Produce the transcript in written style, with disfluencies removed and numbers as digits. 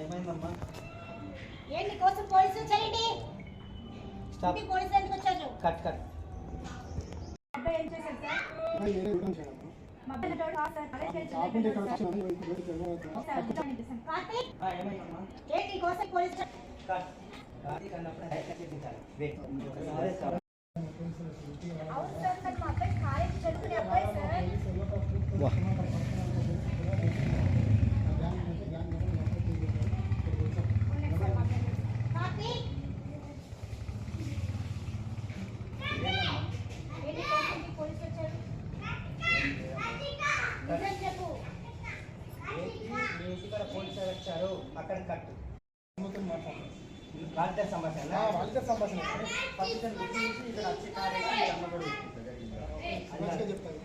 ఏమైందమ్మా? ఏంటి కోసం పోలీసులు చేయండి. పోలీసులు ఎందుకు వచ్చారు? Cut cut. అబ్బాయి ఏం చేశారు సార్? ఏంటి కోసం పోలీసు అవును సార్, మరి మా అబ్బాయి కాలేజీ చదువుకునే అబ్బాయి సార్. పోలీసులు వచ్చారు అక్కడ కట్టు వాళ్ళిద్దరు సంభాషణ ఇక్కడ వచ్చి చెప్తాను.